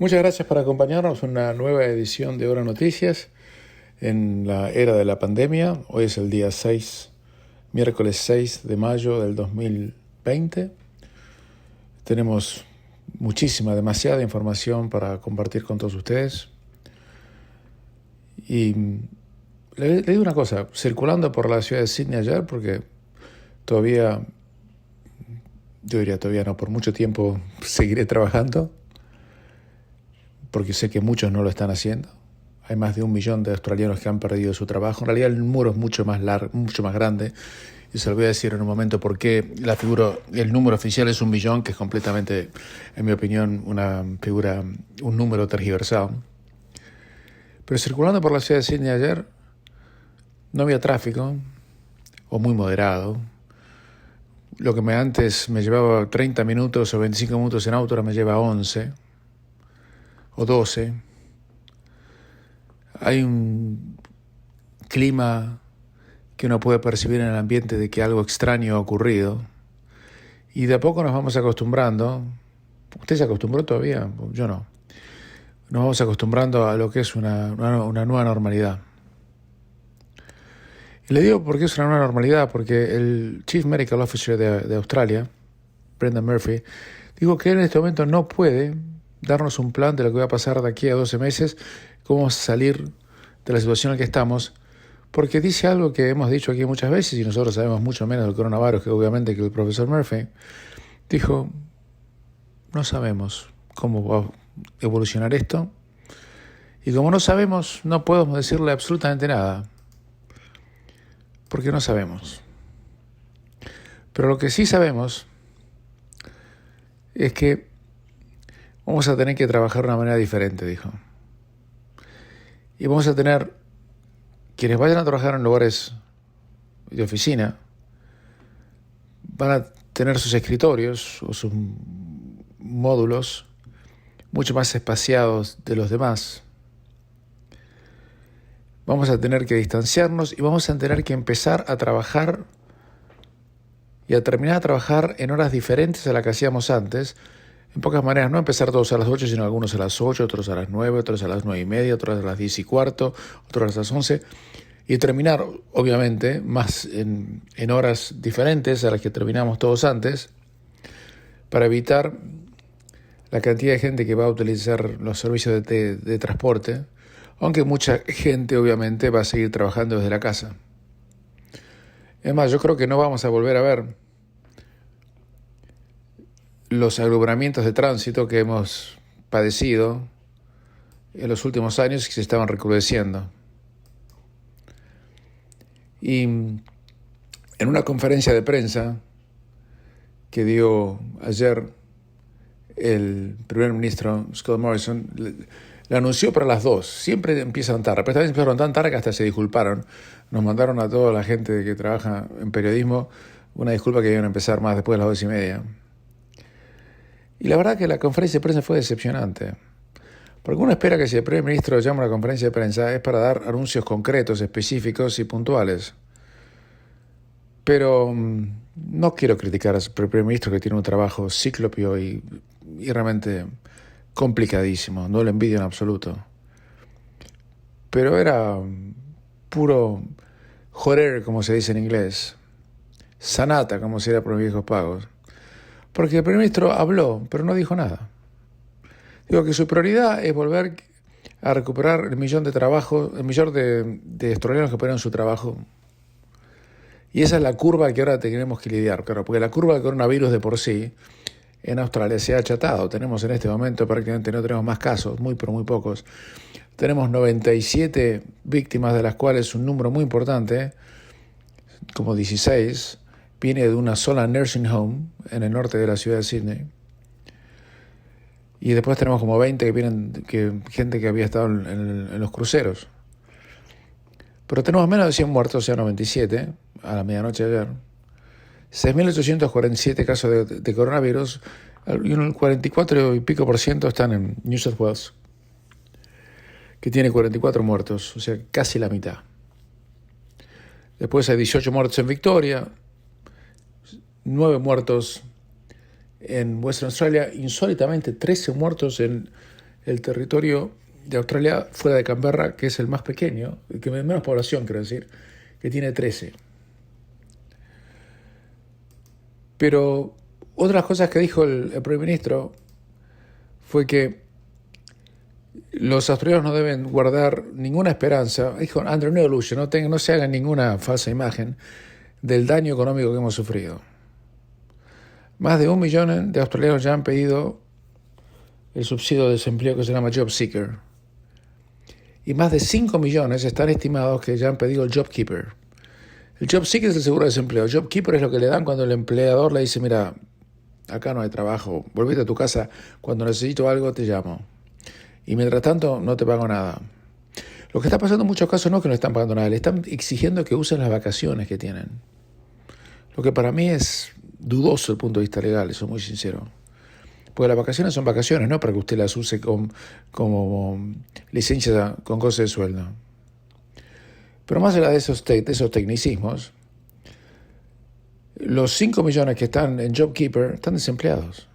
Muchas gracias por acompañarnos en una nueva edición de Hora Noticias en la era de la pandemia. Hoy es el día 6, miércoles 6 de mayo del 2020. Tenemos demasiada información para compartir con todos ustedes. Y le digo una cosa, circulando por la ciudad de Sydney ayer, porque todavía no, por mucho tiempo seguiré trabajando, porque sé que muchos no lo están haciendo. Hay más de 1 millón de australianos que han perdido su trabajo. En realidad el número es mucho más grande, y se lo voy a decir en un momento por qué el número oficial es 1 millón, que es completamente, en mi opinión, un número tergiversado. Pero circulando por la ciudad de Sydney ayer, no había tráfico, o muy moderado. Lo que antes me llevaba 30 minutos o 25 minutos en auto, ahora me lleva 11 o 12. Hay un clima que uno puede percibir en el ambiente de que algo extraño ha ocurrido, y de a poco nos vamos acostumbrando. ¿Usted se acostumbró todavía? Yo no. Nos vamos acostumbrando a lo que es una nueva normalidad. Y le digo por qué es una nueva normalidad, porque el Chief Medical Officer de Australia, Brendan Murphy, dijo que él en este momento no puede darnos un plan de lo que va a pasar de aquí a 12 meses, cómo vamos a salir de la situación en la que estamos, porque dice algo que hemos dicho aquí muchas veces, y nosotros sabemos mucho menos del coronavirus que obviamente que el profesor Murphy. Dijo, no sabemos cómo va a evolucionar esto, y como no sabemos, no podemos decirle absolutamente nada, porque no sabemos. Pero lo que sí sabemos es que vamos a tener que trabajar de una manera diferente, dijo. Y vamos a tener quienes vayan a trabajar en lugares de oficina, van a tener sus escritorios o sus módulos mucho más espaciados de los demás. Vamos a tener que distanciarnos y vamos a tener que empezar a trabajar y a terminar a trabajar en horas diferentes a las que hacíamos antes. En pocas maneras, no empezar todos a las 8, sino algunos a las 8, otros a las 9, otros a las 9:30, otros a las 10:15, otros a las 11. Y terminar, obviamente, más en horas diferentes a las que terminamos todos antes, para evitar la cantidad de gente que va a utilizar los servicios de transporte, aunque mucha gente, obviamente, va a seguir trabajando desde la casa. Es más, yo creo que no vamos a volver a ver los aglomeramientos de tránsito que hemos padecido en los últimos años y que se estaban recrudeciendo. Y en una conferencia de prensa que dio ayer el primer ministro Scott Morrison, le anunció para las 2. Siempre empiezan tarde, pero esta vez empezaron tan tarde que hasta se disculparon. Nos mandaron a toda la gente que trabaja en periodismo una disculpa, que iban a empezar más después de las 2:30. Y la verdad que la conferencia de prensa fue decepcionante. Porque uno espera que si el primer ministro llama a una conferencia de prensa es para dar anuncios concretos, específicos y puntuales. Pero no quiero criticar al primer ministro, que tiene un trabajo cíclope y realmente complicadísimo. No lo envidio en absoluto. Pero era puro joder, como se dice en inglés. Sanata, como se diría por los viejos pagos. Porque el primer ministro habló, pero no dijo nada. Digo que su prioridad es volver a recuperar el millón de australianos que perdieron su trabajo. Y esa es la curva que ahora tenemos que lidiar, claro, porque la curva del coronavirus de por sí en Australia se ha achatado. Tenemos en este momento prácticamente no tenemos más casos, pero muy pocos. Tenemos 97 víctimas, de las cuales un número muy importante, como 16, viene de una sola nursing home en el norte de la ciudad de Sydney. Y después tenemos como 20 gente que había estado en los cruceros. Pero tenemos menos de 100 muertos, o sea, 97, a la medianoche de ayer. 6.847 casos de coronavirus, y un 44 y pico % están en New South Wales, que tiene 44 muertos, o sea, casi la mitad. Después hay 18 muertos en Victoria, 9 muertos en Western Australia, insólitamente 13 muertos en el territorio de Australia fuera de Canberra, que es el más pequeño, el que menos población, quiero decir, que tiene 13. Pero otras cosas que dijo el primer ministro fue que los australianos no deben guardar ninguna esperanza, dijo under no illusion, no se hagan ninguna falsa imagen del daño económico que hemos sufrido. Más de 1 millón de australianos ya han pedido el subsidio de desempleo que se llama Job Seeker. Y más de 5 millones están estimados que ya han pedido el Job Keeper. El Job Seeker es el seguro de desempleo. El Job Keeper es lo que le dan cuando el empleador le dice, mira, acá no hay trabajo, volvete a tu casa, cuando necesito algo te llamo. Y mientras tanto no te pago nada. Lo que está pasando en muchos casos no es que no están pagando nada, le están exigiendo que usen las vacaciones que tienen. Lo que para mí es dudoso desde el punto de vista legal, soy muy sincero. Porque las vacaciones son vacaciones, no para que usted las use como licencia con goce de sueldo. Pero más allá de esos tecnicismos, los 5 millones que están en JobKeeper están desempleados.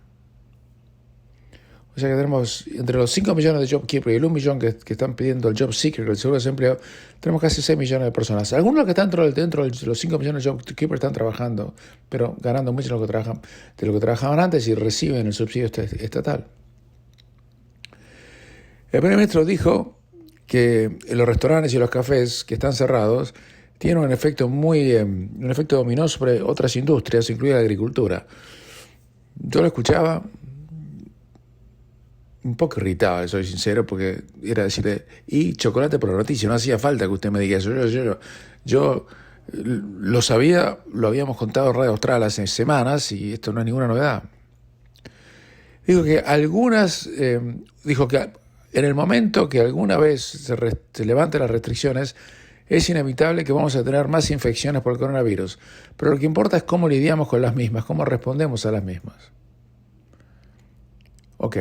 O sea que tenemos, entre los 5 millones de JobKeeper y el 1 millón que están pidiendo el Job Seeker, el seguro de desempleo, tenemos casi 6 millones de personas. Algunos de los que están dentro de los 5 millones de JobKeeper están trabajando, pero ganando mucho de lo que trabajaban antes y reciben el subsidio estatal. El primer ministro dijo que los restaurantes y los cafés que están cerrados tienen un efecto dominó sobre otras industrias, incluida la agricultura. Yo lo escuchaba un poco irritado, soy sincero, porque era decirle, y chocolate por la noticia, no hacía falta que usted me diga eso. Yo lo sabía, lo habíamos contado en Radio Austral hace semanas y esto no es ninguna novedad. Dijo que en el momento que alguna vez se levanten las restricciones, es inevitable que vamos a tener más infecciones por el coronavirus. Pero lo que importa es cómo lidiamos con las mismas, cómo respondemos a las mismas. Ok,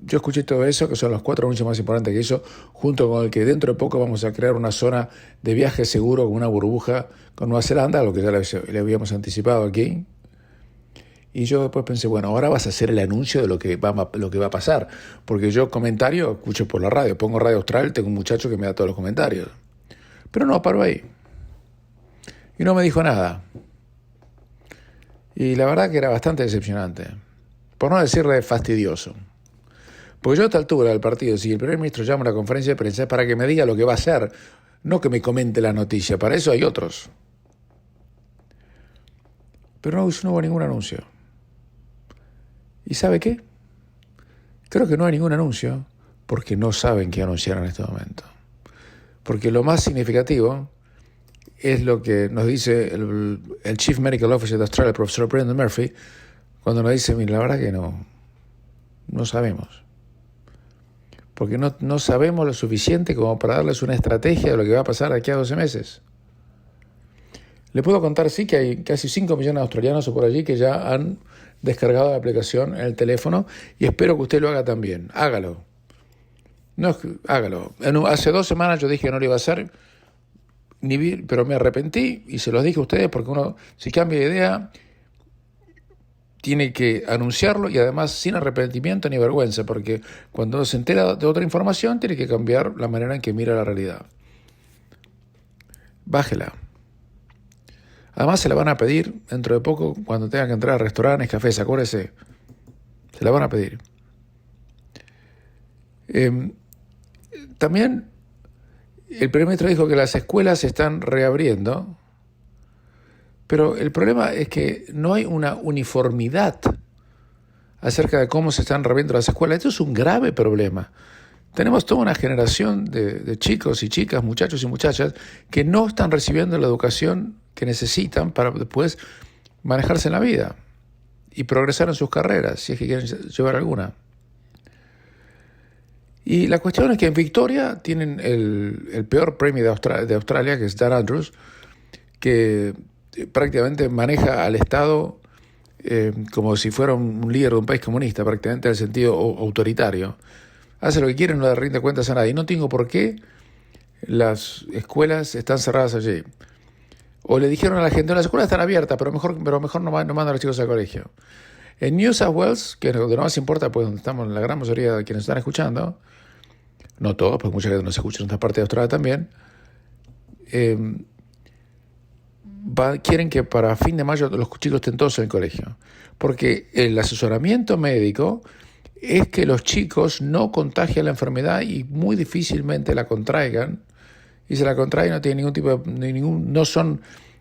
yo escuché todo eso, que son los 4 anuncios más importantes que hizo, junto con el que dentro de poco vamos a crear una zona de viaje seguro con una burbuja con Nueva Zelanda, lo que ya le habíamos anticipado aquí. Y yo después pensé, bueno, ahora vas a hacer el anuncio de lo que va a pasar, porque yo comentario escucho por la radio, pongo Radio Austral, tengo un muchacho que me da todos los comentarios. Pero no, paró ahí. Y no me dijo nada. Y la verdad que era bastante decepcionante. Por no decirle fastidioso. Porque yo a esta altura del partido, si el primer ministro llama a una conferencia de prensa es para que me diga lo que va a hacer, no que me comente la noticia. Para eso hay otros. Pero no hubo ningún anuncio. ¿Y sabe qué? Creo que no hay ningún anuncio porque no saben qué anunciar en este momento. Porque lo más significativo es lo que nos dice el Chief Medical Officer de Australia, el profesor Brendan Murphy, cuando nos dice, mira, la verdad que no sabemos. Porque no sabemos lo suficiente como para darles una estrategia de lo que va a pasar de aquí a 12 meses. Le puedo contar, sí, que hay casi 5 millones de australianos o por allí que ya han descargado la aplicación en el teléfono y espero que usted lo haga también. Hágalo. No, hágalo. Hace 2 semanas yo dije que no lo iba a hacer, pero me arrepentí y se los dije a ustedes porque uno, si cambia de idea, tiene que anunciarlo y además sin arrepentimiento ni vergüenza, porque cuando uno se entera de otra información tiene que cambiar la manera en que mira la realidad. Bájela. Además se la van a pedir dentro de poco cuando tengan que entrar a restaurantes, cafés, acuérdese. Se la van a pedir. También el primer ministro dijo que las escuelas se están reabriendo, pero el problema es que no hay una uniformidad acerca de cómo se están reabriendo las escuelas. Esto es un grave problema. Tenemos toda una generación de chicos y chicas, muchachos y muchachas, que no están recibiendo la educación que necesitan para después manejarse en la vida y progresar en sus carreras, si es que quieren llevar alguna. Y la cuestión es que en Victoria tienen el peor premio de Australia, que es Dan Andrews, que prácticamente maneja al Estado como si fuera un líder de un país comunista, prácticamente en el sentido autoritario. Hace lo que quiere, no le rinde cuentas a nadie. Y no tengo por qué las escuelas están cerradas allí. O le dijeron a la gente, las escuelas están abiertas, pero mejor no mandan a los chicos al colegio. En New South Wales, que es donde no más importa, pues donde estamos la gran mayoría de quienes están escuchando, no todos, pues mucha gente nos escucha en esta parte de Australia también, quieren que para fin de mayo los chicos estén todos en el colegio. Porque el asesoramiento médico es que los chicos no contagian la enfermedad y muy difícilmente la contraigan. Y si la contraen no tienen ningún tipo de, no son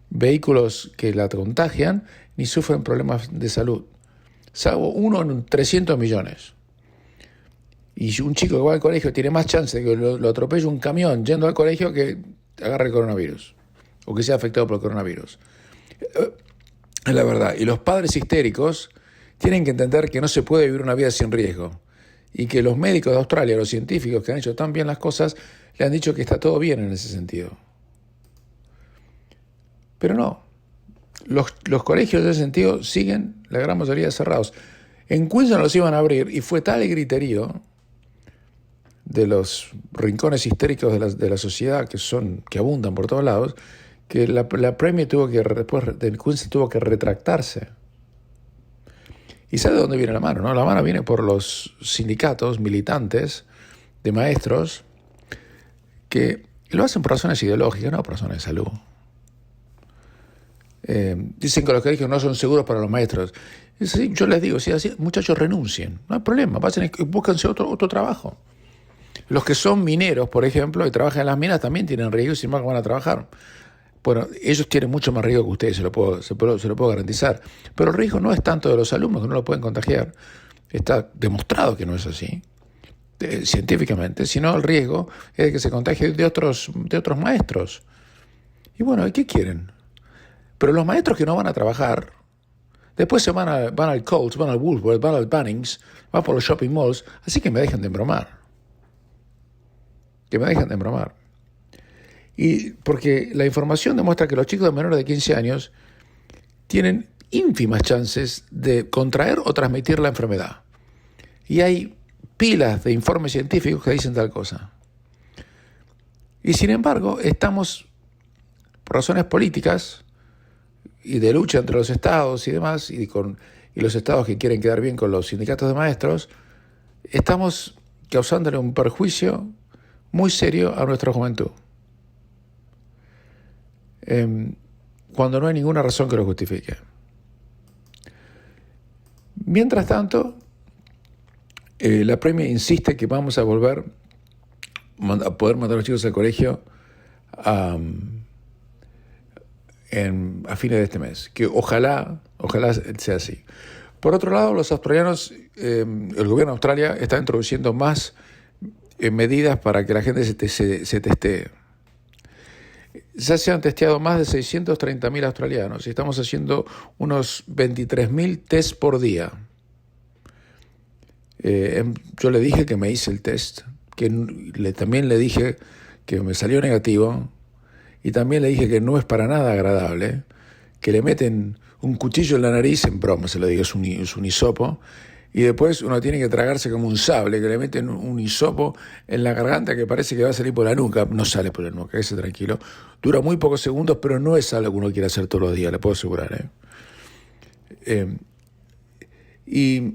vehículos que la contagian ni sufren problemas de salud. Salvo uno en 300 millones. Y si un chico que va al colegio tiene más chance de que lo atropelle un camión yendo al colegio que agarre el coronavirus o que sea afectado por el coronavirus. Es la verdad. Y los padres histéricos tienen que entender que no se puede vivir una vida sin riesgo y que los médicos de Australia, los científicos que han hecho tan bien las cosas, le han dicho que está todo bien en ese sentido. Pero no. Los colegios en ese sentido siguen la gran mayoría cerrados. En Queensland los iban a abrir y fue tal el griterío de los rincones histéricos de la sociedad que abundan por todos lados, que la Premier después de Queensland tuvo que retractarse. ¿Y sabe de dónde viene la mano? ¿No? La mano viene por los sindicatos militantes de maestros que lo hacen por razones ideológicas, no por razones de salud. Dicen que los colegios no son seguros para los maestros. Sí, yo les digo, si así, muchachos, renuncien, no hay problema, búsquense otro trabajo. Los que son mineros, por ejemplo, y trabajan en las minas también tienen riesgo y sin embargo van a trabajar. Bueno, ellos tienen mucho más riesgo que ustedes, se lo puedo garantizar. Pero el riesgo no es tanto de los alumnos que no lo pueden contagiar. Está demostrado que no es así, científicamente, sino el riesgo es de que se contagie de otros maestros. Y bueno, ¿qué quieren? Pero los maestros que no van a trabajar, después van al Coles, van al Woolworth, van al Bunnings, van por los shopping malls, así que me dejan de embromar. Y porque la información demuestra que los chicos de menores de 15 años tienen ínfimas chances de contraer o transmitir la enfermedad. Y hay pilas de informes científicos que dicen tal cosa. Y sin embargo, estamos, por razones políticas y de lucha entre los estados y demás, y los estados que quieren quedar bien con los sindicatos de maestros, estamos causándole un perjuicio muy serio a nuestra juventud. Cuando no hay ninguna razón que lo justifique. Mientras tanto, la Premier insiste que vamos a volver a poder mandar a los chicos al colegio a fines de este mes, que ojalá sea así. Por otro lado, los australianos, el gobierno de Australia está introduciendo más medidas para que la gente se testee. Ya se han testeado más de 630.000 australianos y estamos haciendo unos 23.000 tests por día. Yo le dije que me hice el test, también le dije que me salió negativo y también le dije que no es para nada agradable, que le meten un cuchillo en la nariz, en broma se lo digo, es un hisopo, y después uno tiene que tragarse como un sable, que le meten un hisopo en la garganta que parece que va a salir por la nuca. No sale por la nuca, quédese tranquilo. Dura muy pocos segundos, pero no es algo que uno quiera hacer todos los días, le puedo asegurar. Y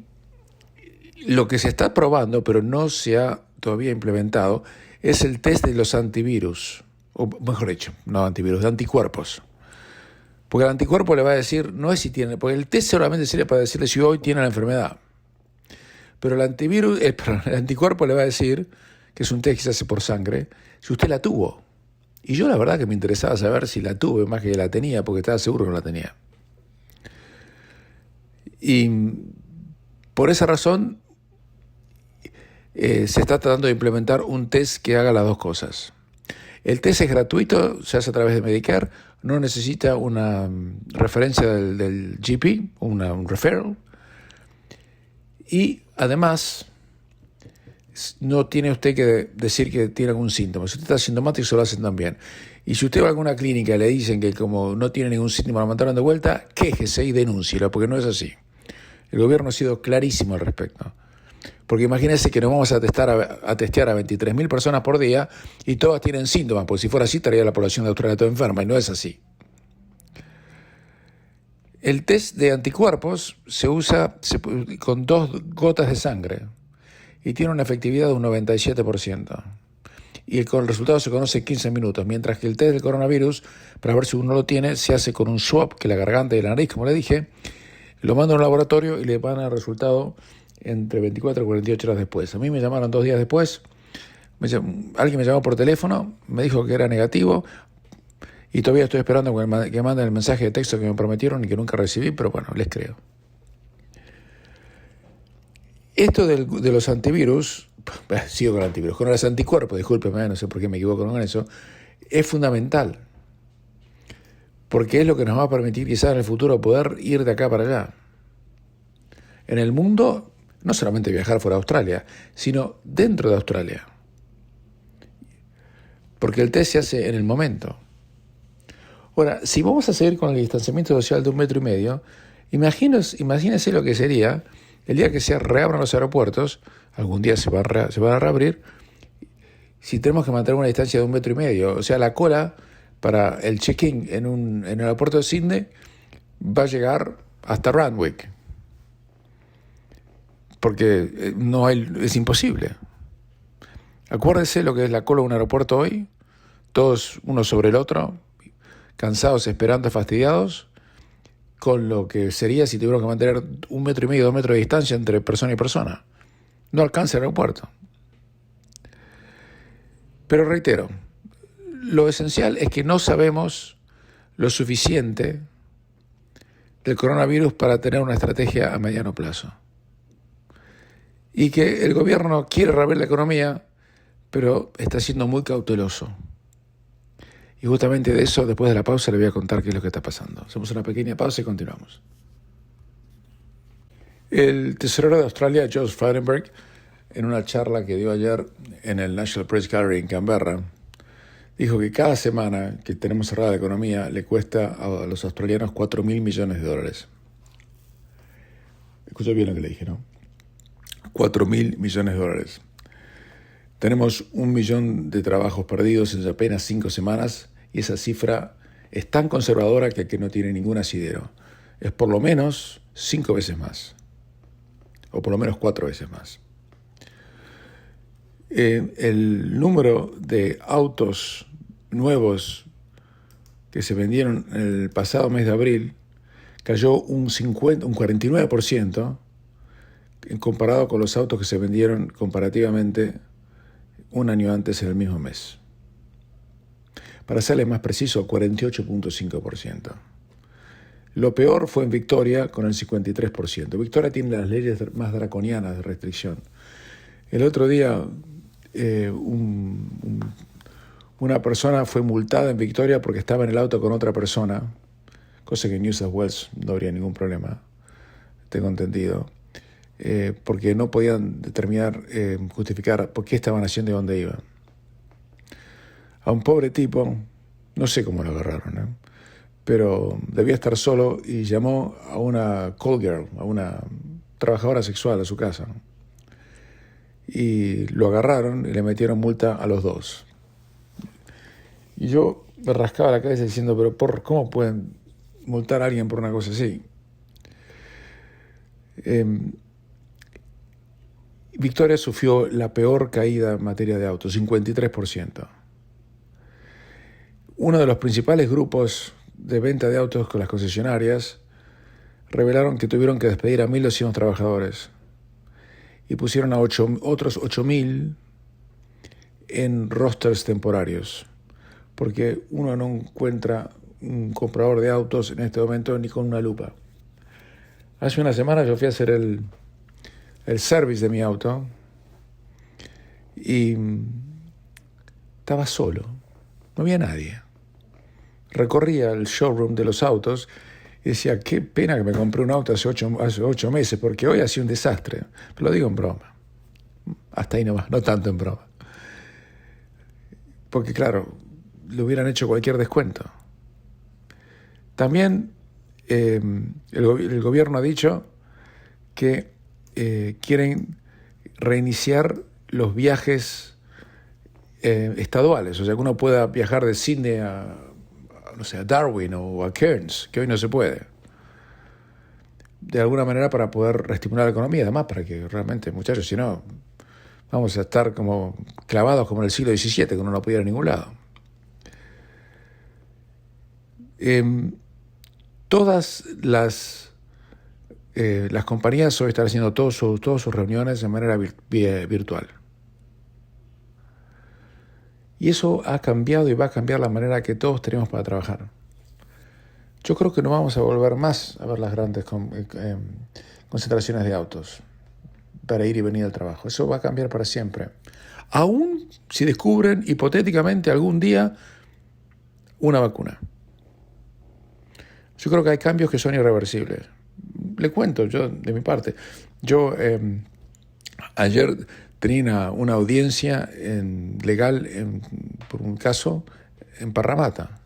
lo que se está probando, pero no se ha todavía implementado, es el test de los antivirus, o mejor dicho, no antivirus, de anticuerpos. Porque el anticuerpo le va a decir, no es si tiene, porque el test solamente sirve para decirle si hoy tiene la enfermedad. Pero el anticuerpo le va a decir, que es un test que se hace por sangre, si usted la tuvo. Y yo la verdad que me interesaba saber si la tuve, más que la tenía, porque estaba seguro que no la tenía. Y por esa razón se está tratando de implementar un test que haga las dos cosas. El test es gratuito, se hace a través de Medicare, no necesita una referencia del GP, un referral. Y además, no tiene usted que decir que tiene algún síntoma. Si usted está sintomático, se lo hacen también. Y si usted va a alguna clínica y le dicen que como no tiene ningún síntoma, lo mandaron de vuelta, quéjese y denúncielo, porque no es así. El gobierno ha sido clarísimo al respecto. Porque imagínense que nos vamos a testear a 23.000 personas por día y todas tienen síntomas, porque si fuera así estaría la población de Australia toda enferma, y no es así. El test de anticuerpos se usa con 2 gotas de sangre y tiene una efectividad de un 97%. Y el resultado se conoce en 15 minutos, mientras que el test del coronavirus, para ver si uno lo tiene, se hace con un swab, que la garganta y la nariz, como le dije, lo mandan a un laboratorio y le van el resultado entre 24 y 48 horas después. A mí me llamaron 2 días después, alguien me llamó por teléfono, me dijo que era negativo, y todavía estoy esperando que manden el mensaje de texto que me prometieron y que nunca recibí, pero bueno, les creo. Esto de los antivirus, sigo con antivirus, con los anticuerpos, discúlpeme, no sé por qué me equivoco con eso, es fundamental, porque es lo que nos va a permitir quizás en el futuro poder ir de acá para allá. En el mundo, no solamente viajar fuera de Australia, sino dentro de Australia. Porque el test se hace en el momento. Ahora, si vamos a seguir con el distanciamiento social de 1,5 metros, imagínense lo que sería el día que se reabran los aeropuertos, algún día se van a reabrir, si tenemos que mantener una distancia de 1,5 metros. O sea, la cola para el check-in en el aeropuerto de Sydney va a llegar hasta Randwick. Porque es imposible. Acuérdense lo que es la cola de un aeropuerto hoy, todos uno sobre el otro, cansados, esperando, fastidiados, con lo que sería si tuvieron que mantener 1,5 metros, 2 metros de distancia entre persona y persona. No alcanza el aeropuerto. Pero reitero, lo esencial es que no sabemos lo suficiente del coronavirus para tener una estrategia a mediano plazo. Y que el gobierno quiere reabrir la economía, pero está siendo muy cauteloso. Y justamente de eso, después de la pausa, le voy a contar qué es lo que está pasando. Hacemos una pequeña pausa y continuamos. El tesorero de Australia, Josh Frydenberg, en una charla que dio ayer en el National Press Gallery en Canberra, dijo que cada semana que tenemos cerrada la economía le cuesta a los australianos $4,000 millones. Escuchó bien lo que le dije, ¿no? $4,000 millones. Tenemos 1 millón de trabajos perdidos en apenas 5 semanas y esa cifra es tan conservadora que no tiene ningún asidero. Es por lo menos 5 veces más, o por lo menos 4 veces más. El número de autos nuevos que se vendieron el pasado mes de abril cayó un 49% comparado con los autos que se vendieron comparativamente un año antes en el mismo mes. Para serle más preciso, 48.5%. Lo peor fue en Victoria, con el 53%. Victoria tiene las leyes más draconianas de restricción. El otro día, una persona fue multada en Victoria porque estaba en el auto con otra persona, cosa que en New South Wales no habría ningún problema, tengo entendido. Porque no podían justificar por qué estaban haciendo y dónde iban. A un pobre tipo, no sé cómo lo agarraron, pero debía estar solo y llamó a una call girl, a una trabajadora sexual a su casa. Y lo agarraron y le metieron multa a los dos. Y yo me rascaba la cabeza diciendo, pero ¿cómo pueden multar a alguien por una cosa así? Victoria sufrió la peor caída en materia de autos, 53%. Uno de los principales grupos de venta de autos con las concesionarias revelaron que tuvieron que despedir a 1.200 trabajadores y pusieron a otros 8.000 en rosters temporarios, porque uno no encuentra un comprador de autos en este momento ni con una lupa. Hace una semana yo fui a hacer el service de mi auto y estaba solo, no había nadie. Recorría el showroom de los autos y decía, qué pena que me compré un auto hace 8 meses, porque hoy ha sido un desastre. Pero lo digo en broma, hasta ahí nomás, no tanto en broma. Porque claro, le hubieran hecho cualquier descuento. También el gobierno ha dicho que quieren reiniciar los viajes estaduales, o sea que uno pueda viajar de Sydney a Darwin o a Cairns, que hoy no se puede. de alguna manera para poder reestimular la economía, además para que realmente, muchachos, si no, vamos a estar como clavados como en el siglo XVII, que uno no podía ir a ningún lado. Todas las compañías hoy están haciendo todas sus reuniones de manera virtual. Y eso ha cambiado y va a cambiar la manera que todos tenemos para trabajar. Yo creo que no vamos a volver más a ver las grandes concentraciones de autos para ir y venir al trabajo. Eso va a cambiar para siempre. Aún si descubren hipotéticamente algún día una vacuna. Yo creo que hay cambios que son irreversibles. Le cuento yo de mi parte. Yo ayer tenía una audiencia legal por un caso en Parramatta.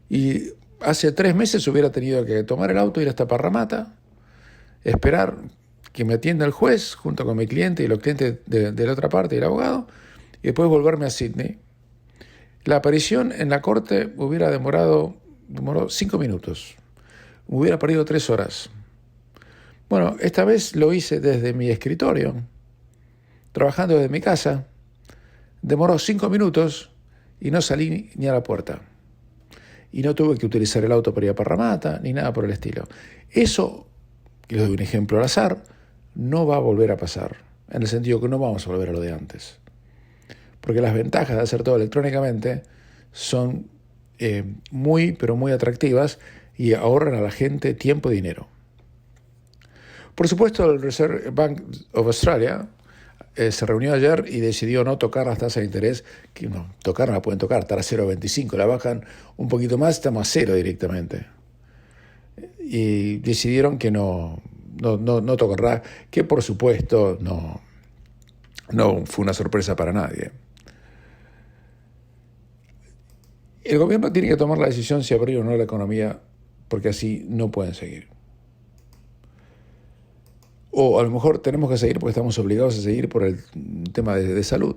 Y hace 3 meses hubiera tenido que tomar el auto, ir hasta Parramatta, esperar que me atienda el juez junto con mi cliente y los clientes de la otra parte y el abogado, y después volverme a Sydney. La aparición en la corte demoró 5 minutos. Hubiera perdido 3 horas. Bueno, esta vez lo hice desde mi escritorio, trabajando desde mi casa. Demoró 5 minutos y no salí ni a la puerta. Y no tuve que utilizar el auto para ir a Parramatta, ni nada por el estilo. Eso, y les doy un ejemplo al azar, no va a volver a pasar, en el sentido que no vamos a volver a lo de antes. Porque las ventajas de hacer todo electrónicamente son muy, pero muy atractivas y ahorran a la gente tiempo y dinero. Por supuesto, el Reserve Bank of Australia se reunió ayer y decidió no tocar las tasas de interés, que no, tocar no la pueden tocar, estar a 0,25, la bajan un poquito más, estamos a 0 directamente. Y decidieron que no tocará, que por supuesto no fue una sorpresa para nadie. El gobierno tiene que tomar la decisión si abrir o no la economía, porque así no pueden seguir. O a lo mejor tenemos que seguir porque estamos obligados a seguir por el tema de salud.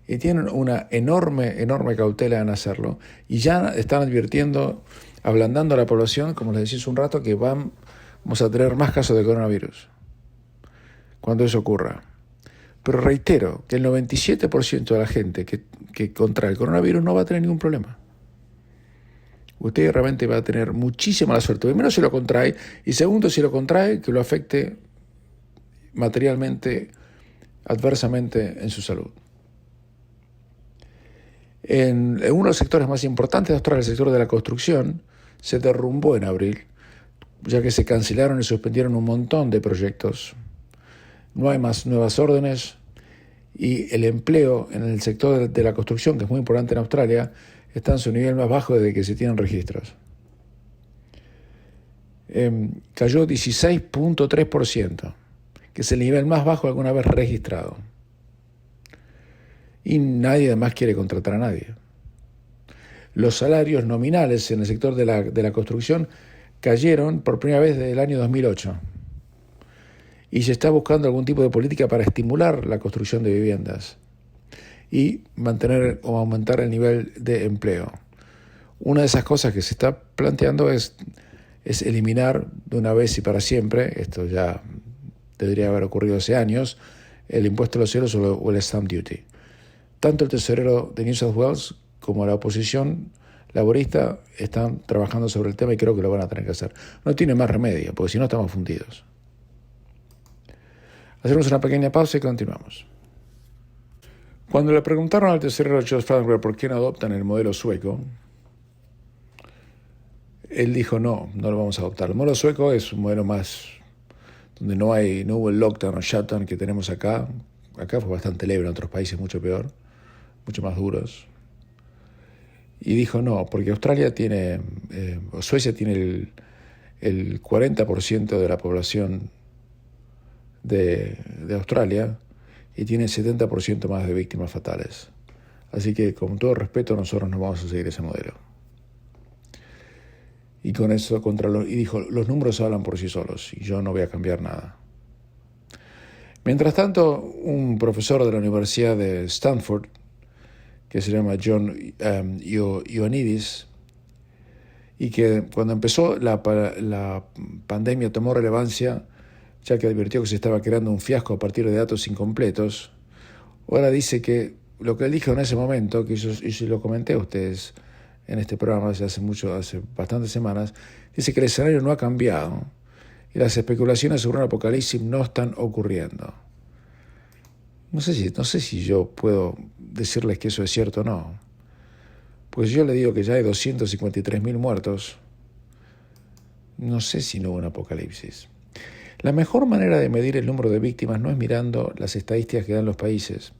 Y tienen una enorme cautela en hacerlo. Y ya están advirtiendo, ablandando a la población, como les decía hace un rato, que vamos a tener más casos de coronavirus cuando eso ocurra. Pero reitero que el 97% de la gente que contrae el coronavirus no va a tener ningún problema. Usted realmente va a tener muchísima la suerte. Primero, si lo contrae, y segundo, si lo contrae, que lo afecte materialmente, adversamente en su salud. En uno de los sectores más importantes de Australia, el sector de la construcción, se derrumbó en abril, ya que se cancelaron y suspendieron un montón de proyectos. No hay más nuevas órdenes y el empleo en el sector de la construcción, que es muy importante en Australia, está en su nivel más bajo desde que se tienen registros. Cayó 16.3%, que es el nivel más bajo alguna vez registrado. Y nadie además quiere contratar a nadie. Los salarios nominales en el sector de la construcción cayeron por primera vez desde el año 2008. Y se está buscando algún tipo de política para estimular la construcción de viviendas y mantener o aumentar el nivel de empleo. Una de esas cosas que se está planteando es eliminar de una vez y para siempre, esto ya debería haber ocurrido hace años, el impuesto a los ceros o el stamp duty. Tanto el tesorero de New South Wales como la oposición laborista están trabajando sobre el tema y creo que lo van a tener que hacer. No tiene más remedio, porque si no estamos fundidos. Hacemos una pequeña pausa y continuamos. Cuando le preguntaron al tesorero George Frydenberg por qué no adoptan el modelo sueco, él dijo no lo vamos a adoptar. El modelo sueco es un modelo más donde no hubo el lockdown o shutdown que tenemos acá. Acá fue bastante leve, en otros países mucho peor, mucho más duros. Y dijo no, porque Australia Suecia tiene el 40% de la población de Australia y tiene el 70% más de víctimas fatales. Así que, con todo respeto, nosotros no vamos a seguir ese modelo. Y con eso y dijo, los números hablan por sí solos y yo no voy a cambiar nada. Mientras tanto, un profesor de la Universidad de Stanford, que se llama John Ioannidis, y que cuando empezó la pandemia tomó relevancia, ya que advirtió que se estaba creando un fiasco a partir de datos incompletos. Ahora dice que lo que él dijo en ese momento, que yo lo comenté a ustedes en este programa hace bastantes semanas, dice que el escenario no ha cambiado y las especulaciones sobre un apocalipsis no están ocurriendo. No sé si yo puedo decirles que eso es cierto o no. Pues yo le digo que ya hay 253.000 muertos. No sé si no hubo un apocalipsis. La mejor manera de medir el número de víctimas no es mirando las estadísticas que dan los países,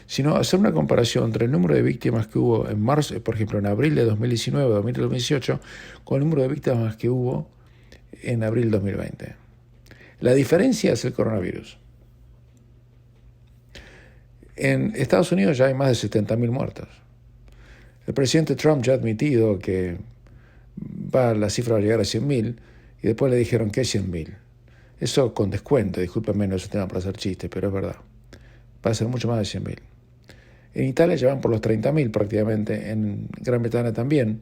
sino hacer una comparación entre el número de víctimas que hubo en marzo, por ejemplo, en abril de 2019 o 2018, con el número de víctimas que hubo en abril de 2020. La diferencia es el coronavirus. En Estados Unidos ya hay más de 70.000 muertos. El presidente Trump ya ha admitido que la cifra va a llegar a 100.000 y después le dijeron que es 100.000. Eso con descuento, discúlpenme, no es un tema para hacer chistes, pero es verdad. Va a ser mucho más de 100.000. En Italia ya van por los 30.000 prácticamente, en Gran Bretaña también,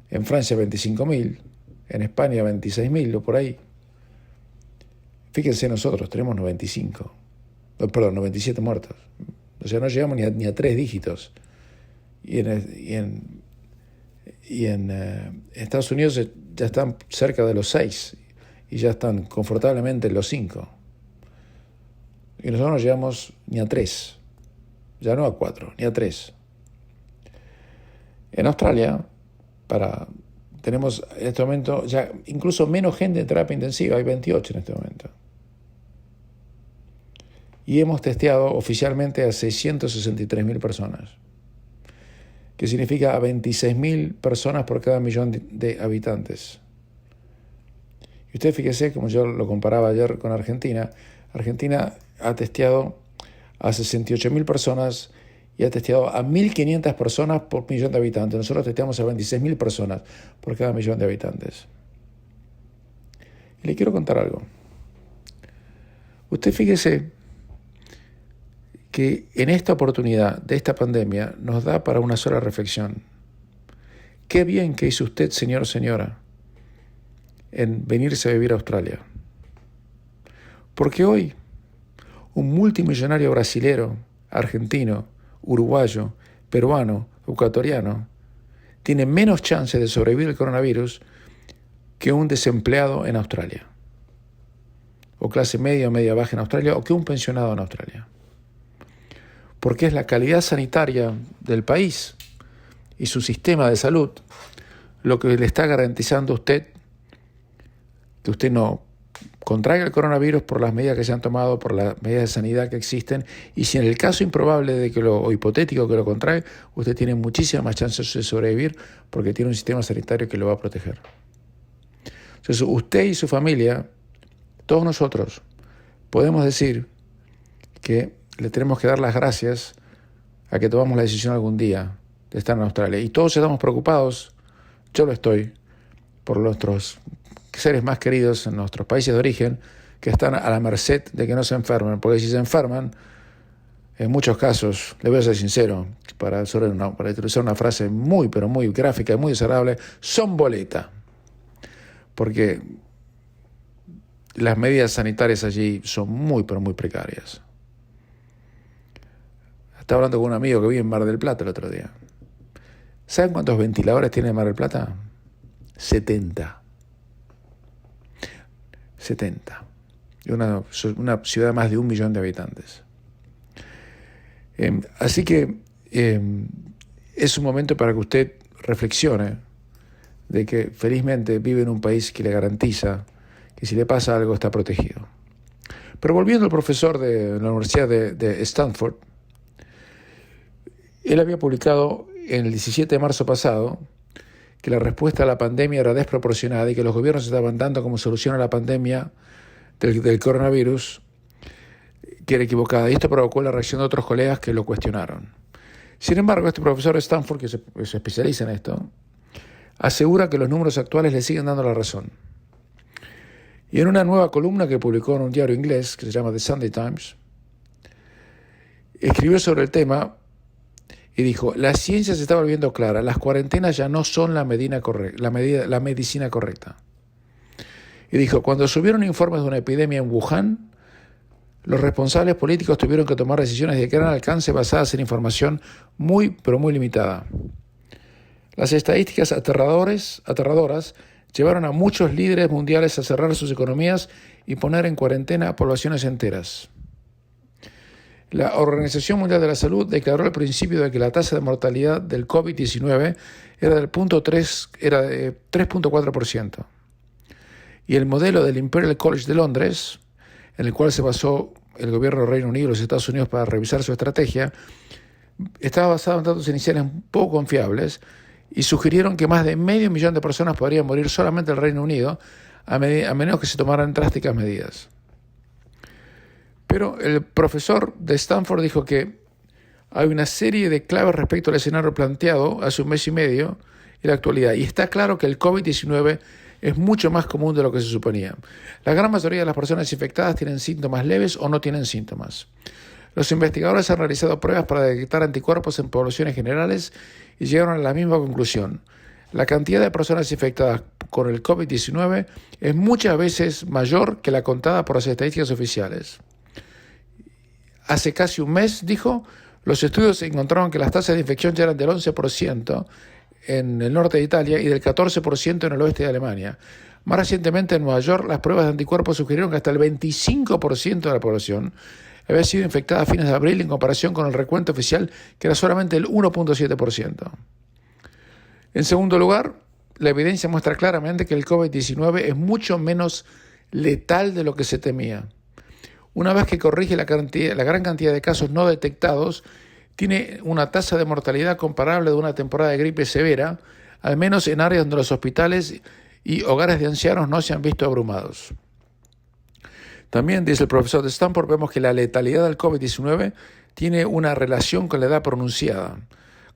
en Francia 25.000, en España 26.000 o por ahí. Fíjense, nosotros tenemos 97 muertos. O sea, no llegamos ni a 3 dígitos. Y en Estados Unidos ya están cerca de los 6 y ya están confortablemente en los 5. Y nosotros no llegamos ni a 3, ya no a 4, ni a 3. En Australia, tenemos en este momento ya incluso menos gente en terapia intensiva, hay 28 en este momento. Y hemos testeado oficialmente a 663.000 personas, que significa a 26.000 personas por cada millón de habitantes. Y usted fíjese, como yo lo comparaba ayer con Argentina, Argentina ha testeado a 68.000 personas y ha testeado a 1.500 personas por millón de habitantes. Nosotros testeamos a 26.000 personas por cada millón de habitantes. Y le quiero contar algo. Usted fíjese que en esta oportunidad de esta pandemia nos da para una sola reflexión. Qué bien que hizo usted, señor o señora, en venirse a vivir a Australia. Porque hoy un multimillonario brasilero, argentino, uruguayo, peruano, ecuatoriano, tiene menos chance de sobrevivir al coronavirus que un desempleado en Australia, o clase media o media baja en Australia, o que un pensionado en Australia. Porque es la calidad sanitaria del país y su sistema de salud lo que le está garantizando a usted que usted no contraiga el coronavirus por las medidas que se han tomado, por las medidas de sanidad que existen, y si en el caso improbable o hipotético que lo contrae, usted tiene muchísimas más chances de sobrevivir porque tiene un sistema sanitario que lo va a proteger. Entonces, usted y su familia, todos nosotros, podemos decir que le tenemos que dar las gracias a que tomamos la decisión algún día de estar en Australia. Y todos estamos preocupados, yo lo estoy, por nuestros seres más queridos en nuestros países de origen, que están a la merced de que no se enfermen, porque si se enferman, en muchos casos, le voy a ser sincero, para utilizar una frase muy, pero muy gráfica y muy desagradable, son boleta. Porque las medidas sanitarias allí son muy, pero muy precarias. Estaba hablando con un amigo que vive en Mar del Plata el otro día. ¿Saben cuántos ventiladores tiene Mar del Plata? 70. Y una ciudad de más de 1 millón de habitantes. Así que es un momento para que usted reflexione de que felizmente vive en un país que le garantiza que si le pasa algo está protegido. Pero volviendo al profesor de la Universidad de Stanford, él había publicado en el 17 de marzo pasado que la respuesta a la pandemia era desproporcionada y que los gobiernos estaban dando como solución a la pandemia del coronavirus que era equivocada. Y esto provocó la reacción de otros colegas que lo cuestionaron. Sin embargo, este profesor de Stanford, que se especializa en esto, asegura que los números actuales le siguen dando la razón. Y en una nueva columna que publicó en un diario inglés que se llama The Sunday Times, escribió sobre el tema y dijo, la ciencia se está volviendo clara, las cuarentenas ya no son la medicina correcta. Y dijo, cuando subieron informes de una epidemia en Wuhan, los responsables políticos tuvieron que tomar decisiones de gran alcance basadas en información muy, pero muy limitada. Las estadísticas aterradoras llevaron a muchos líderes mundiales a cerrar sus economías y poner en cuarentena a poblaciones enteras. La Organización Mundial de la Salud declaró al principio de que la tasa de mortalidad del COVID-19 era de 3.4%. Y el modelo del Imperial College de Londres, en el cual se basó el gobierno del Reino Unido y los Estados Unidos para revisar su estrategia, estaba basado en datos iniciales poco confiables y sugirieron que más de 500.000 de personas podrían morir solamente en el Reino Unido a menos que se tomaran drásticas medidas. Pero el profesor de Stanford dijo que hay una serie de claves respecto al escenario planteado hace un mes y medio en la actualidad. Y está claro que el COVID-19 es mucho más común de lo que se suponía. La gran mayoría de las personas infectadas tienen síntomas leves o no tienen síntomas. Los investigadores han realizado pruebas para detectar anticuerpos en poblaciones generales y llegaron a la misma conclusión. La cantidad de personas infectadas con el COVID-19 es muchas veces mayor que la contada por las estadísticas oficiales. Hace casi un mes, dijo, los estudios encontraron que las tasas de infección ya eran del 11% en el norte de Italia y del 14% en el oeste de Alemania. Más recientemente en Nueva York, las pruebas de anticuerpos sugirieron que hasta el 25% de la población había sido infectada a fines de abril en comparación con el recuento oficial, que era solamente el 1.7%. En segundo lugar, la evidencia muestra claramente que el COVID-19 es mucho menos letal de lo que se temía. Una vez que corrige la gran cantidad de casos no detectados, tiene una tasa de mortalidad comparable de una temporada de gripe severa, al menos en áreas donde los hospitales y hogares de ancianos no se han visto abrumados. También, dice el profesor de Stanford, vemos que la letalidad del COVID-19 tiene una relación con la edad pronunciada,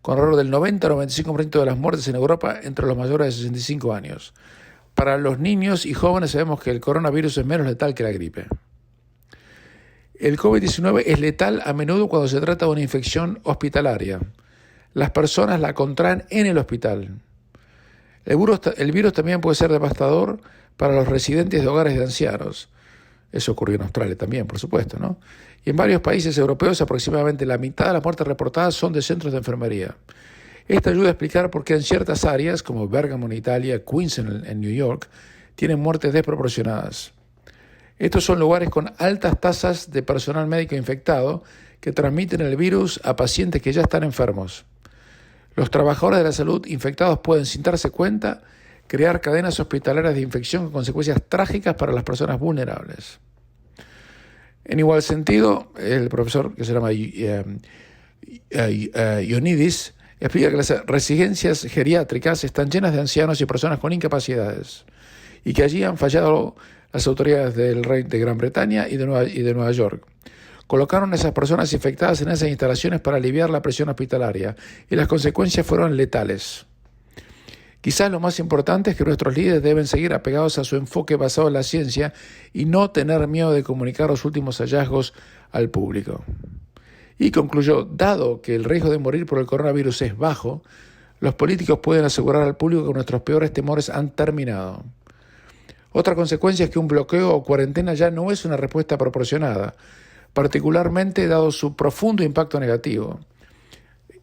con alrededor del 90 al 95% de las muertes en Europa entre los mayores de 65 años. Para los niños y jóvenes sabemos que el coronavirus es menos letal que la gripe. El COVID-19 es letal a menudo cuando se trata de una infección hospitalaria. Las personas la contraen en el hospital. El virus también puede ser devastador para los residentes de hogares de ancianos. Eso ocurrió en Australia también, por supuesto, ¿no? Y en varios países europeos aproximadamente la mitad de las muertes reportadas son de centros de enfermería. Esto ayuda a explicar por qué en ciertas áreas, como Bergamo en Italia, Queens en New York, tienen muertes desproporcionadas. Estos son lugares con altas tasas de personal médico infectado que transmiten el virus a pacientes que ya están enfermos. Los trabajadores de la salud infectados pueden, sin darse cuenta, crear cadenas hospitalarias de infección con consecuencias trágicas para las personas vulnerables. En igual sentido, el profesor, que se llama Ioannidis, explica que las residencias geriátricas están llenas de ancianos y personas con incapacidades y que allí han fallado las autoridades del Reino de Gran Bretaña y de Nueva York. Colocaron a esas personas infectadas en esas instalaciones para aliviar la presión hospitalaria y las consecuencias fueron letales. Quizás lo más importante es que nuestros líderes deben seguir apegados a su enfoque basado en la ciencia y no tener miedo de comunicar los últimos hallazgos al público. Y concluyó, dado que el riesgo de morir por el coronavirus es bajo, los políticos pueden asegurar al público que nuestros peores temores han terminado. Otra consecuencia es que un bloqueo o cuarentena ya no es una respuesta proporcionada, particularmente dado su profundo impacto negativo.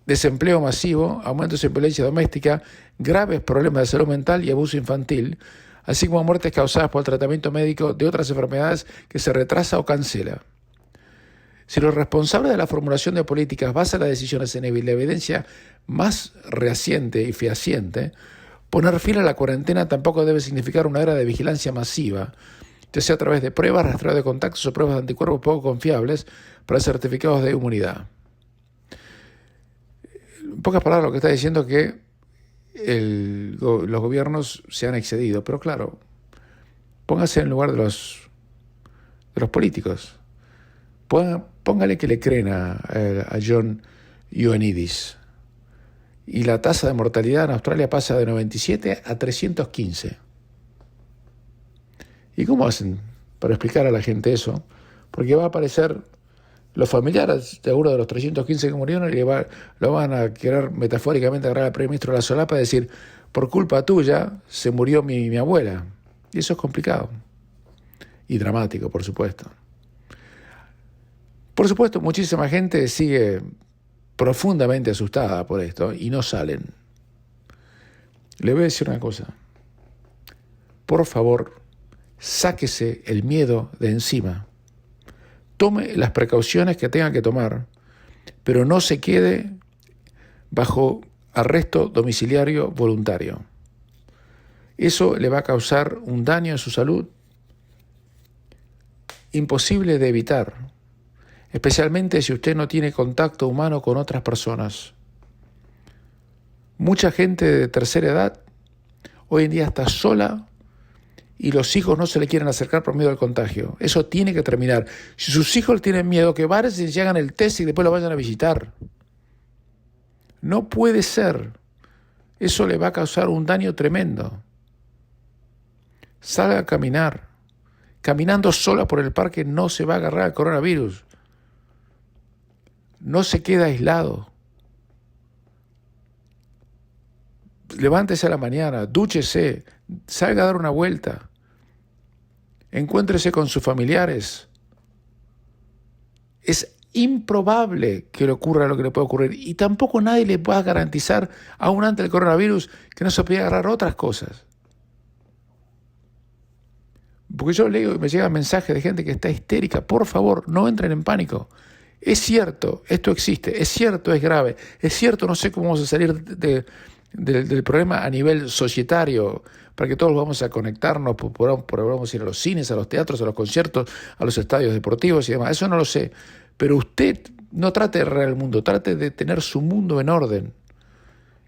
Desempleo masivo, aumentos en violencia doméstica, graves problemas de salud mental y abuso infantil, así como muertes causadas por el tratamiento médico de otras enfermedades que se retrasa o cancela. Si los responsables de la formulación de políticas basan las decisiones en la evidencia más reciente y fehaciente, poner fin a la cuarentena tampoco debe significar una era de vigilancia masiva, ya sea a través de pruebas, rastreo de contactos o pruebas de anticuerpos poco confiables para certificados de inmunidad. En pocas palabras, lo que está diciendo es que los gobiernos se han excedido, pero claro, póngase en lugar de los políticos. Póngale que le creen a John Ioannidis. Y la tasa de mortalidad en Australia pasa de 97 a 315. ¿Y cómo hacen para explicar a la gente eso? Porque va a aparecer Los familiares de uno de los 315 que murieron lo van a querer metafóricamente agarrar al primer ministro de la solapa y decir, por culpa tuya se murió mi abuela. Y eso es complicado. Y dramático, por supuesto. Por supuesto, muchísima gente sigue profundamente asustada por esto y no salen. Le voy a decir una cosa. Por favor, sáquese el miedo de encima. Tome las precauciones que tenga que tomar, pero no se quede bajo arresto domiciliario voluntario. Eso le va a causar un daño en su salud imposible de evitar, especialmente si usted no tiene contacto humano con otras personas. Mucha gente de tercera edad hoy en día está sola y los hijos no se le quieren acercar por miedo al contagio. Eso tiene que terminar. Si sus hijos tienen miedo, que vayan y hagan el test y después lo vayan a visitar. No puede ser. Eso le va a causar un daño tremendo. Salga a caminar. Caminando sola por el parque no se va a agarrar al coronavirus. No se queda aislado. Levántese a la mañana, dúchese, salga a dar una vuelta, encuéntrese con sus familiares. Es improbable que le ocurra lo que le puede ocurrir y tampoco nadie le pueda garantizar, aún antes del coronavirus, que no se pueda agarrar otras cosas. Porque yo leo y me llegan mensajes de gente que está histérica. Por favor, no entren en pánico. Es cierto, esto existe, es cierto, es grave, es cierto, no sé cómo vamos a salir del problema a nivel societario, para que todos vamos a conectarnos, vamos a ir a los cines, a los teatros, a los conciertos, a los estadios deportivos y demás. Eso no lo sé. Pero usted no trate de arreglar el mundo, trate de tener su mundo en orden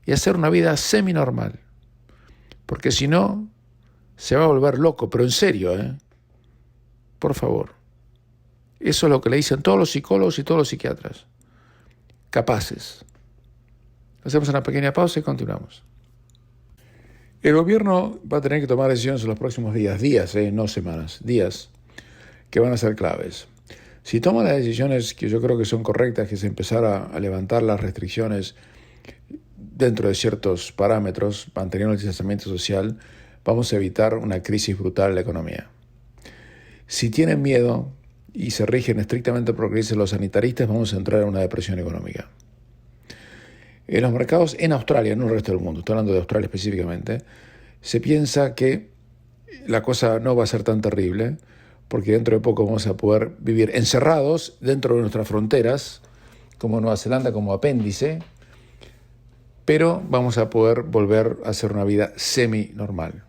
y hacer una vida semi-normal. Porque si no, se va a volver loco, pero en serio, por favor. Eso es lo que le dicen todos los psicólogos y todos los psiquiatras. Capaces. Hacemos una pequeña pausa y continuamos. El gobierno va a tener que tomar decisiones en los próximos días, no semanas, días, que van a ser claves. Si toma las decisiones que yo creo que son correctas, que es empezar a levantar las restricciones dentro de ciertos parámetros, manteniendo el distanciamiento social, vamos a evitar una crisis brutal en la economía. Si tienen miedo y se rigen estrictamente por lo que dicen los sanitaristas, vamos a entrar en una depresión económica. En los mercados en Australia, no en el resto del mundo, estoy hablando de Australia específicamente, se piensa que la cosa no va a ser tan terrible, porque dentro de poco vamos a poder vivir encerrados dentro de nuestras fronteras, como Nueva Zelanda, como apéndice, pero vamos a poder volver a hacer una vida semi-normal.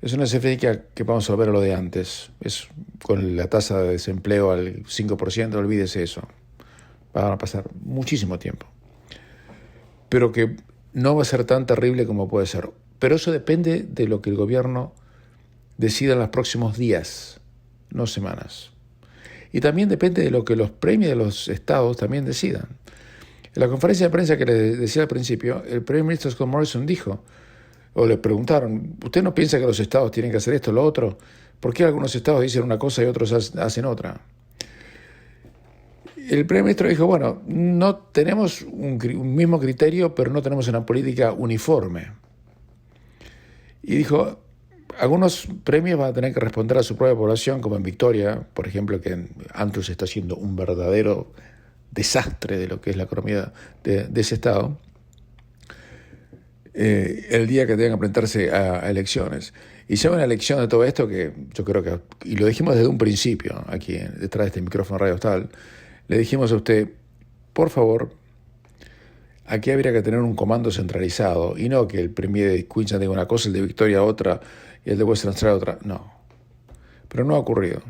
Eso no significa que vamos a volver a lo de antes. Es con la tasa de desempleo al 5%, olvídese eso. Va a pasar muchísimo tiempo. Pero que no va a ser tan terrible como puede ser. Pero eso depende de lo que el gobierno decida en los próximos días, no semanas. Y también depende de lo que los premios de los estados también decidan. En la conferencia de prensa que les decía al principio, el primer ministro Scott Morrison dijo, o le preguntaron, ¿usted no piensa que los estados tienen que hacer esto o lo otro? ¿Por qué algunos estados dicen una cosa y otros hacen otra? El primer ministro dijo, bueno, no tenemos un mismo criterio, pero no tenemos una política uniforme. Y dijo, algunos premios van a tener que responder a su propia población, como en Victoria, por ejemplo, que Andrews está haciendo un verdadero desastre de lo que es la economía de ese estado, el día que tengan que enfrentarse a elecciones. Y se una elección de todo esto que yo creo que, y lo dijimos desde un principio, aquí detrás de este micrófono Radio Hostal, le dijimos a usted, por favor, aquí habría que tener un comando centralizado, y no que el premier de Queensland diga una cosa, el de Victoria otra, y el de Western Australia otra, no. Pero no ha ocurrido.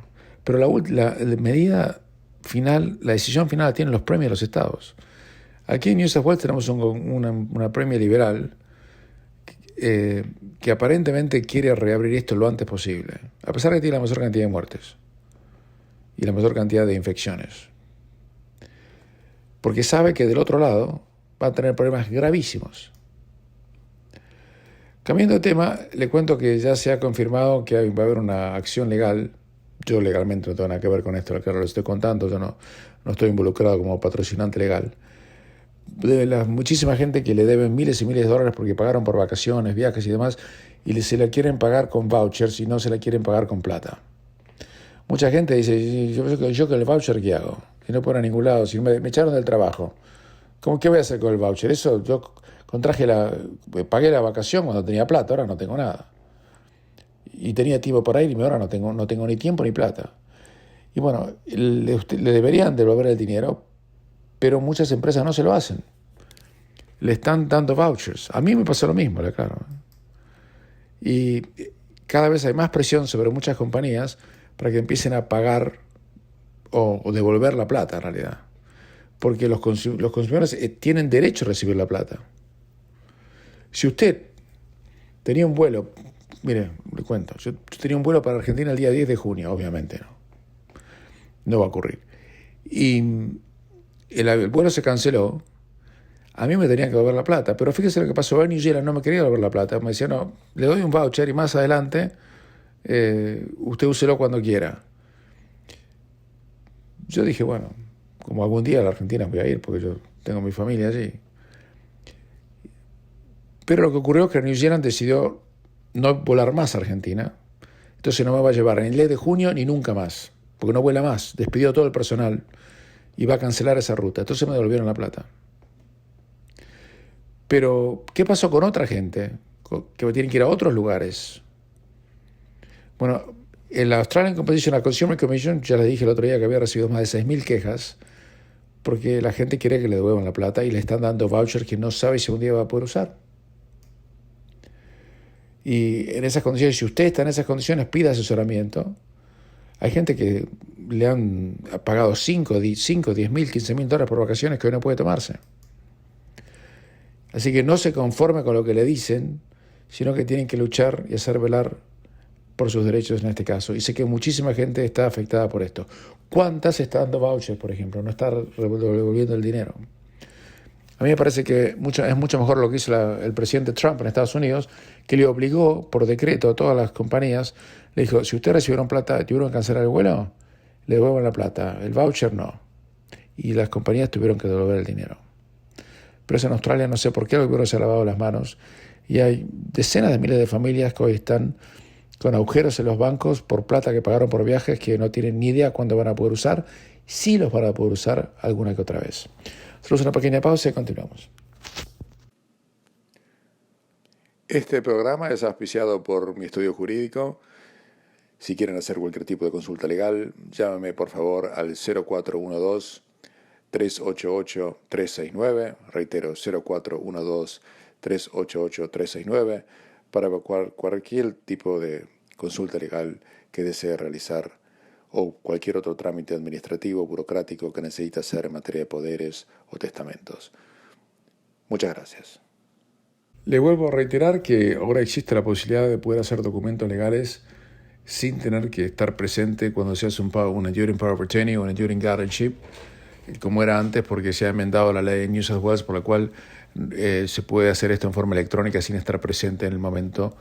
Pero la medida final, la decisión final la tienen los premios de los estados. Aquí en New South Wales tenemos una premia liberal que aparentemente quiere reabrir esto lo antes posible, a pesar de que tiene la mayor cantidad de muertes y la mayor cantidad de infecciones. Porque sabe que del otro lado va a tener problemas gravísimos. Cambiando de tema, le cuento que ya se ha confirmado que va a haber una acción legal Yo legalmente no tengo nada que ver con esto, lo que ahora les estoy contando, yo no estoy involucrado como patrocinante legal. De la muchísima gente que le deben miles y miles de dólares porque pagaron por vacaciones, viajes y demás, y se la quieren pagar con vouchers y no se la quieren pagar con plata. Mucha gente dice, yo con el voucher, ¿qué hago? Si no puedo ir a ningún lado, si me echaron del trabajo. ¿Cómo qué voy a hacer con el voucher? Eso yo pagué la vacación cuando tenía plata, ahora no tengo nada. Y tenía tiempo para ir y ahora no tengo ni tiempo ni plata. Y bueno, le deberían devolver el dinero, pero muchas empresas no se lo hacen. Le están dando vouchers. A mí me pasó lo mismo, claro. Y cada vez hay más presión sobre muchas compañías para que empiecen a pagar o devolver la plata en realidad. Porque los consumidores tienen derecho a recibir la plata. Si usted tenía un vuelo, mire, le cuento, yo tenía un vuelo para Argentina el día 10 de junio, obviamente no va a ocurrir. Y el vuelo se canceló, a mí me tenían que devolver la plata, pero fíjese lo que pasó, New Zealand no me quería devolver la plata, me decía, no, le doy un voucher y más adelante usted úselo cuando quiera. Yo dije, bueno, como algún día a la Argentina voy a ir, porque yo tengo mi familia allí. Pero lo que ocurrió es que New Zealand decidió no volar más a Argentina, entonces no me va a llevar ni el 10 de junio ni nunca más, porque no vuela más, despidió a todo el personal y va a cancelar esa ruta, entonces me devolvieron la plata. Pero, ¿qué pasó con otra gente que tienen que ir a otros lugares? Bueno, en la Australian Competition and Consumer Commission, ya les dije el otro día que había recibido más de 6.000 quejas porque la gente quiere que le devuelvan la plata y le están dando vouchers que no sabe si un día va a poder usar. Y en esas condiciones, si usted está en esas condiciones, pida asesoramiento. Hay gente que le han pagado 5, 10 mil, 15 mil dólares por vacaciones que hoy no puede tomarse. Así que no se conforme con lo que le dicen, sino que tienen que luchar y hacer velar por sus derechos en este caso. Y sé que muchísima gente está afectada por esto. ¿Cuántas está dando vouchers, por ejemplo? No está devolviendo el dinero. A mí me parece que es mucho mejor lo que hizo el presidente Trump en Estados Unidos, que le obligó por decreto a todas las compañías, le dijo, si ustedes recibieron plata y tuvieron que cancelar el vuelo, le devuelvan la plata, el voucher no. Y las compañías tuvieron que devolver el dinero. Pero eso en Australia no sé por qué el gobierno se ha lavado las manos y hay decenas de miles de familias que hoy están con agujeros en los bancos por plata que pagaron por viajes que no tienen ni idea cuándo van a poder usar, sí los van a poder usar alguna que otra vez. Hacemos una pequeña pausa y continuamos. Este programa es auspiciado por mi estudio jurídico. Si quieren hacer cualquier tipo de consulta legal, llámame por favor al 0412-388-369, reitero, 0412-388-369, para evacuar cualquier tipo de consulta legal que desee realizar o cualquier otro trámite administrativo o burocrático que necesite hacer en materia de poderes o testamentos. Muchas gracias. Le vuelvo a reiterar que ahora existe la posibilidad de poder hacer documentos legales sin tener que estar presente cuando se hace un Enduring Power of Attorney o un Enduring Guardianship, como era antes, porque se ha enmendado la ley de New South Wales por la cual se puede hacer esto en forma electrónica sin estar presente en el momento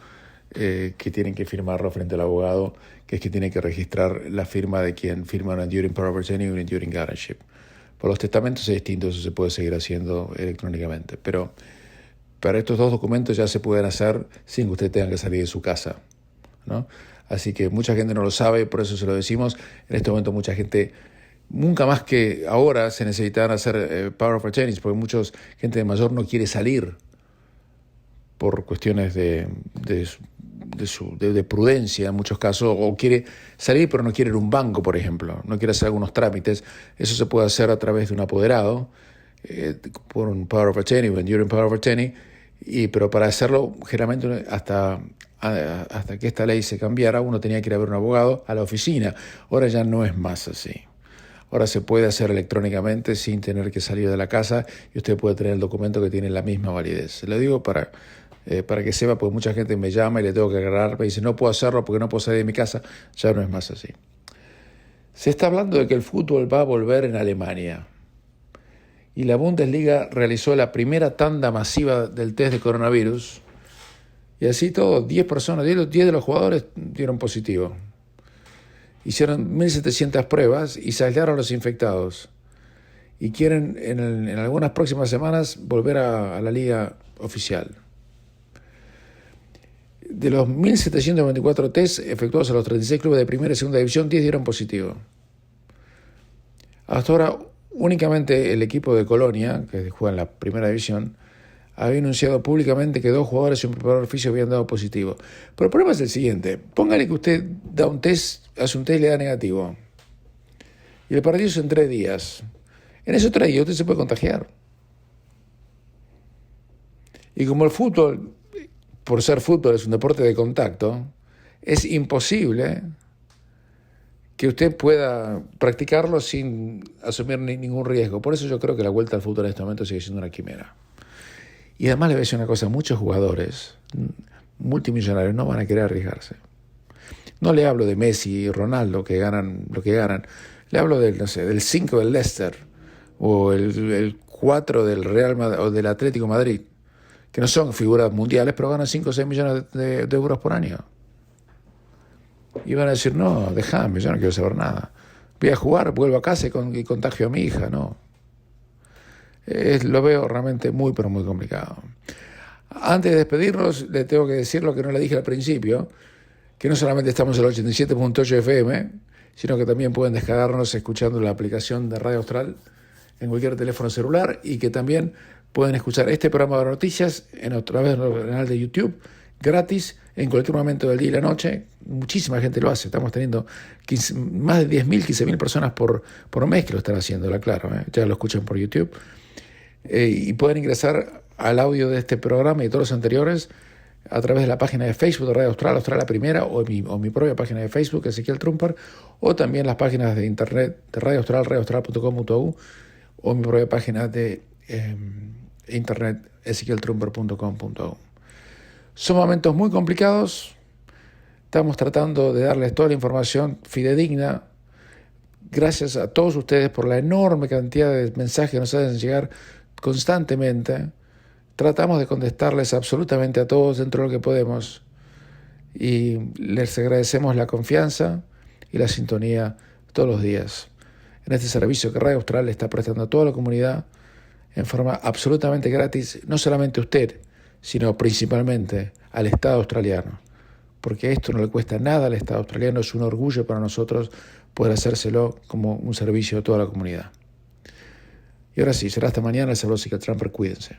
que tienen que firmarlo frente al abogado, que es que tiene que registrar la firma de quien firma un Enduring Power of Attorney y un Enduring Guardianship. Por los testamentos es distinto, eso se puede seguir haciendo electrónicamente, pero para estos dos documentos ya se pueden hacer sin que usted tenga que salir de su casa, ¿no? Así que mucha gente no lo sabe, por eso se lo decimos. En este momento mucha gente, nunca más que ahora, se necesitan hacer Power of Attorney, porque mucha gente de mayor no quiere salir por cuestiones de prudencia en muchos casos, o quiere salir pero no quiere ir a un banco, por ejemplo, no quiere hacer algunos trámites. Eso se puede hacer a través de un apoderado, por un Power of Attorney, un Enduring Power of Attorney, pero para hacerlo, generalmente hasta que esta ley se cambiara, uno tenía que ir a ver un abogado a la oficina. Ahora ya no es más así. Ahora se puede hacer electrónicamente sin tener que salir de la casa y usted puede tener el documento que tiene la misma validez. Le digo para que sepa, porque mucha gente me llama y le tengo que aclarar, me dice no puedo hacerlo porque no puedo salir de mi casa. Ya no es más así. Se está hablando de que el fútbol va a volver en Alemania. Y la Bundesliga realizó la primera tanda masiva del test de coronavirus. Y así todo, 10 de los jugadores dieron positivo. Hicieron 1.700 pruebas y se aislaron a los infectados. Y quieren en algunas próximas semanas volver a la liga oficial. De los 1.724 test efectuados a los 36 clubes de primera y segunda división, 10 dieron positivo. Hasta ahora, únicamente el equipo de Colonia, que juega en la primera división, había anunciado públicamente que 2 jugadores y un preparador físico habían dado positivo. Pero el problema es el siguiente. Póngale que usted da un test, hace un test y le da negativo. Y el partido es en 3 días. En esos 3 días usted se puede contagiar. Y como el fútbol, por ser fútbol, es un deporte de contacto, es imposible que usted pueda practicarlo sin asumir ningún riesgo. Por eso yo creo que la vuelta al fútbol en este momento sigue siendo una quimera. Y además le voy a decir una cosa, muchos jugadores multimillonarios no van a querer arriesgarse. No le hablo de Messi y Ronaldo que ganan lo que ganan. Le hablo del 5 del Leicester o el 4 del Real Madrid, o del Atlético de Madrid, que no son figuras mundiales, pero ganan 5 o 6 millones de euros por año. Y van a decir, no, déjame, yo no quiero saber nada. Voy a jugar, vuelvo a casa y contagio a mi hija, no. Lo veo realmente muy, pero muy complicado. Antes de despedirnos, le tengo que decir lo que no le dije al principio, que no solamente estamos en el 87.8 FM, sino que también pueden descargarnos escuchando la aplicación de Radio Austral en cualquier teléfono celular, y que también pueden escuchar este programa de noticias a través del canal de YouTube, gratis, en cualquier momento del día y la noche. Muchísima gente lo hace. Estamos teniendo más de 10.000, 15.000 personas por mes que lo están haciendo, claro. Ya lo escuchan por YouTube. Y pueden ingresar al audio de este programa y todos los anteriores a través de la página de Facebook de Radio Austral, Austral la Primera, o mi propia página de Facebook, Ezequiel Trumper, o también las páginas de internet de Radio Austral, radioaustral.com.au, o mi propia página de internet, ezequieltrumper.com.au. Son momentos muy complicados. Estamos tratando de darles toda la información fidedigna. Gracias a todos ustedes por la enorme cantidad de mensajes que nos hacen llegar constantemente. Tratamos de contestarles absolutamente a todos dentro de lo que podemos. Y les agradecemos la confianza y la sintonía todos los días en este servicio que Radio Austral le está prestando a toda la comunidad en forma absolutamente gratis, no solamente a usted, sino principalmente al Estado australiano, porque esto no le cuesta nada al Estado australiano. Es un orgullo para nosotros poder hacérselo como un servicio a toda la comunidad. Y ahora sí, será hasta mañana. Les habló Ezequiel Trumper. Cuídense.